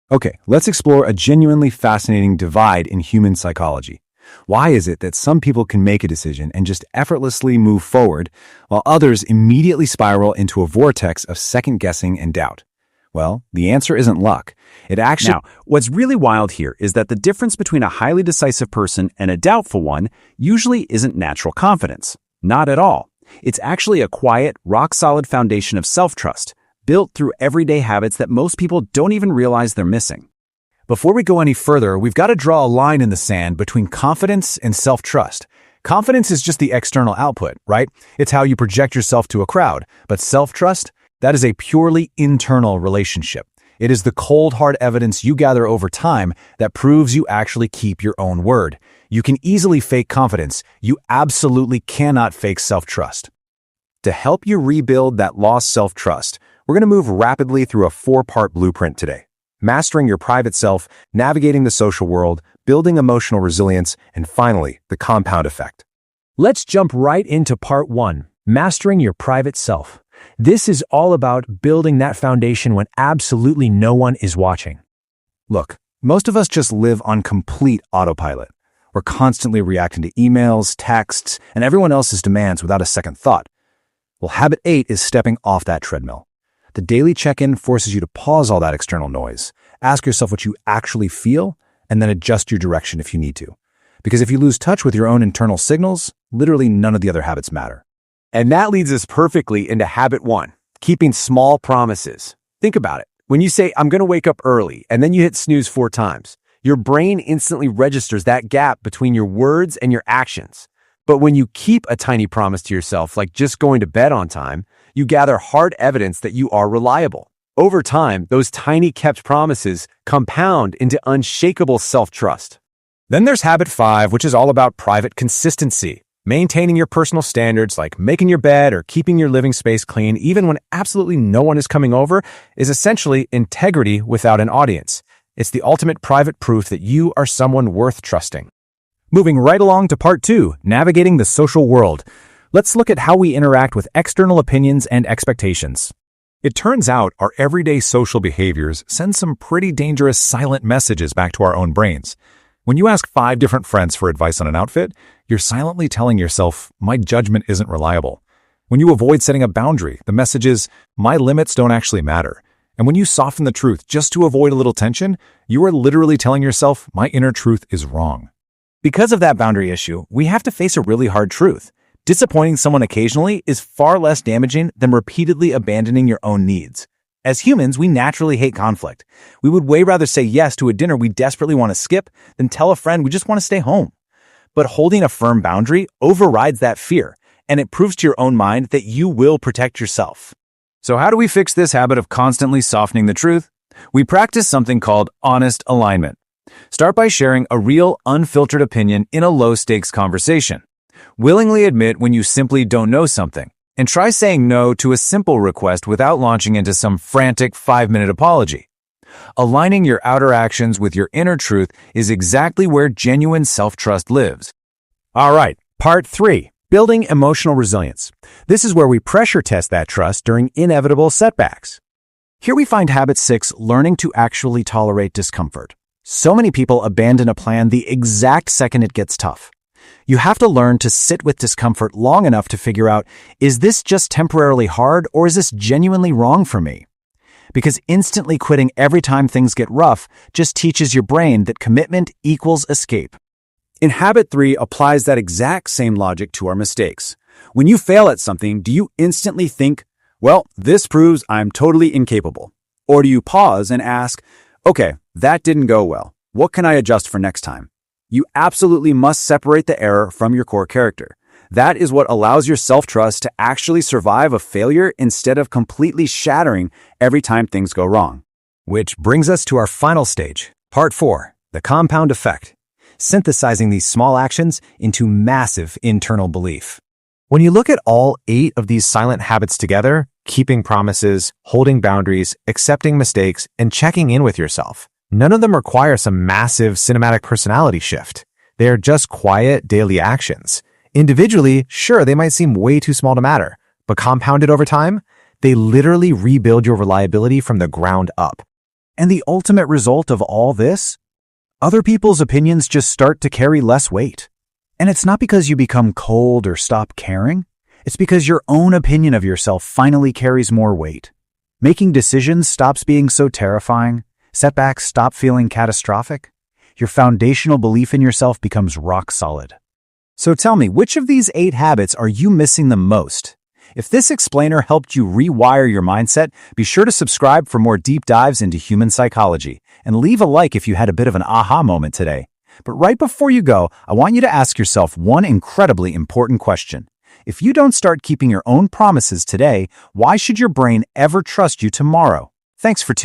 Okay, let's explore a genuinely fascinating divide in human psychology. Why is it that some people can make a decision and just effortlessly move forward, while others immediately spiral into a vortex of second guessing and doubt? Well, the answer isn't luck. It actually... Now, what's really wild here is that the difference between a highly decisive person and a doubtful one usually isn't natural confidence. Not at all. It's actually a quiet, rock-solid foundation of self-trust, built through everyday habits that most people don't even realize they're missing. Before we go any further, we've got to draw a line in the sand between confidence and self-trust. Confidence is just the external output, right? It's how you project yourself to a crowd. But self-trust, that is a purely internal relationship. It is the cold, hard evidence you gather over time that proves you actually keep your own word. You can easily fake confidence. You absolutely cannot fake self-trust. To help you rebuild that lost self-trust, we're going to move rapidly through a 4-part blueprint today. Mastering your private self, navigating the social world, building emotional resilience, and finally, the compound effect. Let's jump right into part 1, mastering your private self. This is all about building that foundation when absolutely no one is watching. Look, most of us just live on complete autopilot. We're constantly reacting to emails, texts, and everyone else's demands without a second thought. Well, habit 8 is stepping off that treadmill. The daily check-in forces you to pause all that external noise, ask yourself what you actually feel, and then adjust your direction if you need to. Because if you lose touch with your own internal signals, literally none of the other habits matter. And that leads us perfectly into habit 1, keeping small promises. Think about it. When you say, I'm going to wake up early, and then you hit snooze 4 times, your brain instantly registers that gap between your words and your actions. But when you keep a tiny promise to yourself, like just going to bed on time, you gather hard evidence that you are reliable. Over time, those tiny kept promises compound into unshakable self-trust. Then there's habit 5, which is all about private consistency. Maintaining your personal standards, like making your bed or keeping your living space clean, even when absolutely no one is coming over, is essentially integrity without an audience. It's the ultimate private proof that you are someone worth trusting. Moving right along to part 2, navigating the social world. Let's look at how we interact with external opinions and expectations. It turns out our everyday social behaviors send some pretty dangerous silent messages back to our own brains. When you ask 5 different friends for advice on an outfit, you're silently telling yourself, my judgment isn't reliable. When you avoid setting a boundary, the message is, my limits don't actually matter. And when you soften the truth just to avoid a little tension, you are literally telling yourself, my inner truth is wrong. Because of that boundary issue, we have to face a really hard truth. Disappointing someone occasionally is far less damaging than repeatedly abandoning your own needs. As humans, we naturally hate conflict. We would way rather say yes to a dinner we desperately want to skip than tell a friend we just want to stay home. But holding a firm boundary overrides that fear, and it proves to your own mind that you will protect yourself. So how do we fix this habit of constantly softening the truth? We practice something called honest alignment. Start by sharing a real, unfiltered opinion in a low-stakes conversation. Willingly admit when you simply don't know something, and try saying no to a simple request without launching into some frantic 5-minute apology. Aligning your outer actions with your inner truth is exactly where genuine self-trust lives. All right, part 3, building emotional resilience. This is where we pressure test that trust during inevitable setbacks. Here we find habit 6, learning to actually tolerate discomfort. So many people abandon a plan the exact second it gets tough. You have to learn to sit with discomfort long enough to figure out, is this just temporarily hard or is this genuinely wrong for me? Because instantly quitting every time things get rough just teaches your brain that commitment equals escape. In habit 3 applies that exact same logic to our mistakes. When you fail at something, do you instantly think, well, this proves I'm totally incapable? Or do you pause and ask, okay, that didn't go well. What can I adjust for next time? You absolutely must separate the error from your core character. That is what allows your self-trust to actually survive a failure instead of completely shattering every time things go wrong. Which brings us to our final stage, part 4, the compound effect, synthesizing these small actions into massive internal belief. When you look at all 8 of these silent habits together, keeping promises, holding boundaries, accepting mistakes, and checking in with yourself, none of them require some massive cinematic personality shift. They are just quiet daily actions. Individually, sure, they might seem way too small to matter, but compounded over time, they literally rebuild your reliability from the ground up. And the ultimate result of all this? Other people's opinions just start to carry less weight. And it's not because you become cold or stop caring. It's because your own opinion of yourself finally carries more weight. Making decisions stops being so terrifying. Setbacks stop feeling catastrophic. Your foundational belief in yourself becomes rock solid. So tell me, which of these 8 habits are you missing the most? If this explainer helped you rewire your mindset, be sure to subscribe for more deep dives into human psychology, and leave a like if you had a bit of an aha moment today. But right before you go, I want you to ask yourself one incredibly important question. If you don't start keeping your own promises today, why should your brain ever trust you tomorrow? Thanks for tuning in.